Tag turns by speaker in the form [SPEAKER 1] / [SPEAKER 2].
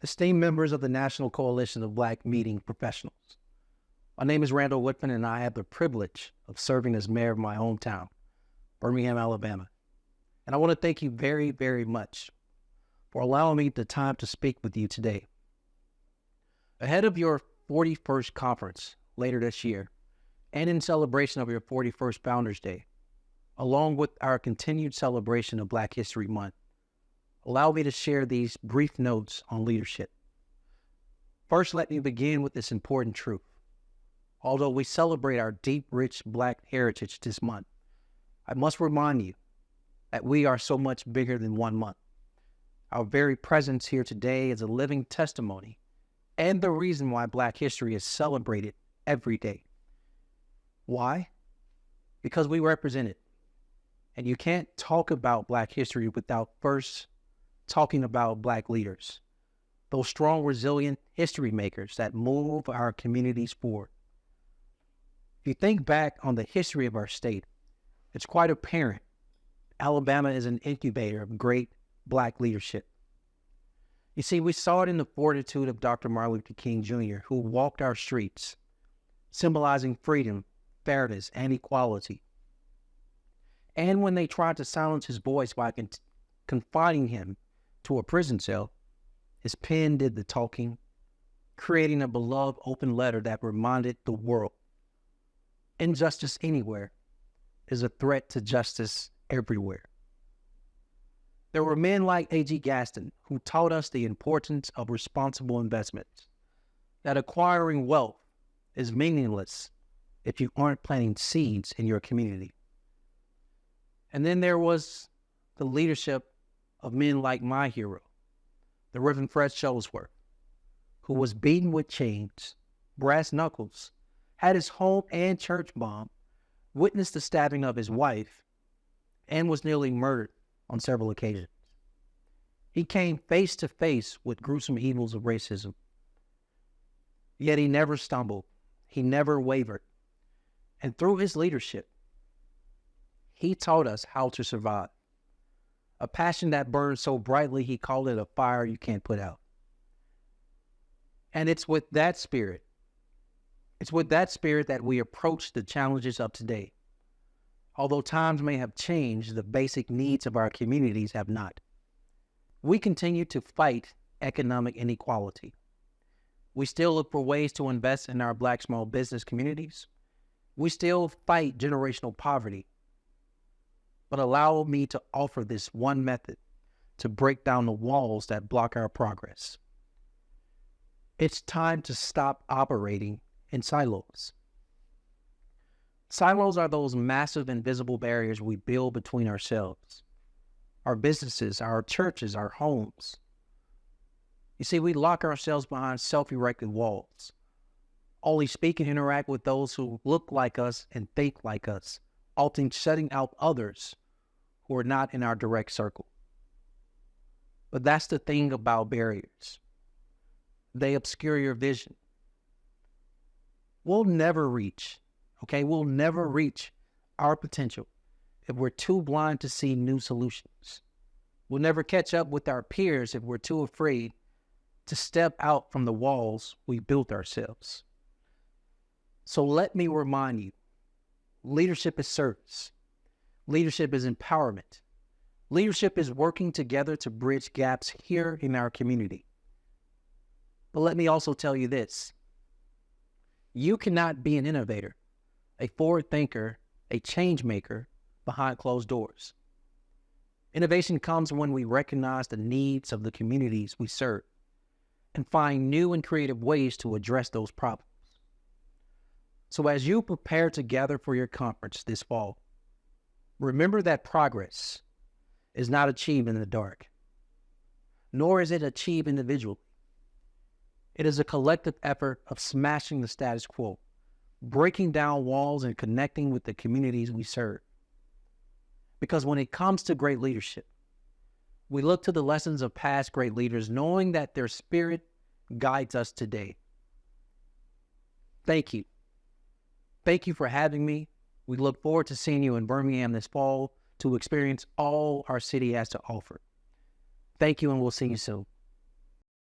[SPEAKER 1] esteemed members of the National Coalition of Black Meeting Professionals. My name is Randall Woodfin, and I have the privilege of serving as mayor of my hometown, Birmingham, Alabama. And I want to thank you very, very much for allowing me the time to speak with you today. Ahead of your 41st conference later this year, and in celebration of your 41st Founders Day, along with our continued celebration of Black History Month, allow me to share these brief notes on leadership. First, let me begin with this important truth. Although we celebrate our deep, rich Black heritage this month, I must remind you that we are so much bigger than 1 month. Our very presence here today is a living testimony and the reason why Black history is celebrated every day. Why? Because we represent it. And you can't talk about Black history without first talking about Black leaders, those strong, resilient history makers that move our communities forward. If you think back on the history of our state, it's quite apparent Alabama is an incubator of great Black leadership. You see, we saw it in the fortitude of Dr. Martin Luther King Jr., who walked our streets, symbolizing freedom, fairness, and equality. And when they tried to silence his voice by confining him to a prison cell, his pen did the talking, creating a beloved open letter that reminded the world injustice anywhere is a threat to justice everywhere. There were men like A.G. Gaston who taught us the importance of responsible investments, that acquiring wealth is meaningless if you aren't planting seeds in your community. And then there was the leadership of men like my hero, the Reverend Fred Shuttlesworth, who was beaten with chains, brass knuckles, had his home and church bombed, witnessed the stabbing of his wife, and was nearly murdered on several occasions. He came face to face with gruesome evils of racism. Yet he never stumbled. He never wavered. And through his leadership, he taught us how to survive. A passion that burned so brightly, he called it a fire you can't put out. And it's with that spirit that we approach the challenges of today. Although times may have changed, the basic needs of our communities have not. We continue to fight economic inequality. We still look for ways to invest in our Black small business communities. We still fight generational poverty. But allow me to offer this one method to break down the walls that block our progress. It's time to stop operating in silos. Silos are those massive invisible barriers we build between ourselves, our businesses, our churches, our homes. You see, we lock ourselves behind self-erected walls, only speak and interact with those who look like us and think like us, often shutting out others who are not in our direct circle. But that's the thing about barriers. They obscure your vision. We'll never reach our potential if we're too blind to see new solutions. We'll never catch up with our peers if we're too afraid to step out from the walls we built ourselves. So let me remind you, leadership is service. Leadership is empowerment. Leadership is working together to bridge gaps here in our community. But let me also tell you this. You cannot be an innovator, a forward thinker, a change maker behind closed doors. Innovation comes when we recognize the needs of the communities we serve and find new and creative ways to address those problems. So as you prepare to gather for your conference this fall, remember that progress is not achieved in the dark, nor is it achieved individually. It is a collective effort of smashing the status quo, breaking down walls and connecting with the communities we serve. Because when it comes to great leadership, we look to the lessons of past great leaders, knowing that their spirit guides us today. Thank you. Thank you for having me. We look forward to seeing you in Birmingham this fall to experience all our city has to offer. Thank you, and we'll see you soon.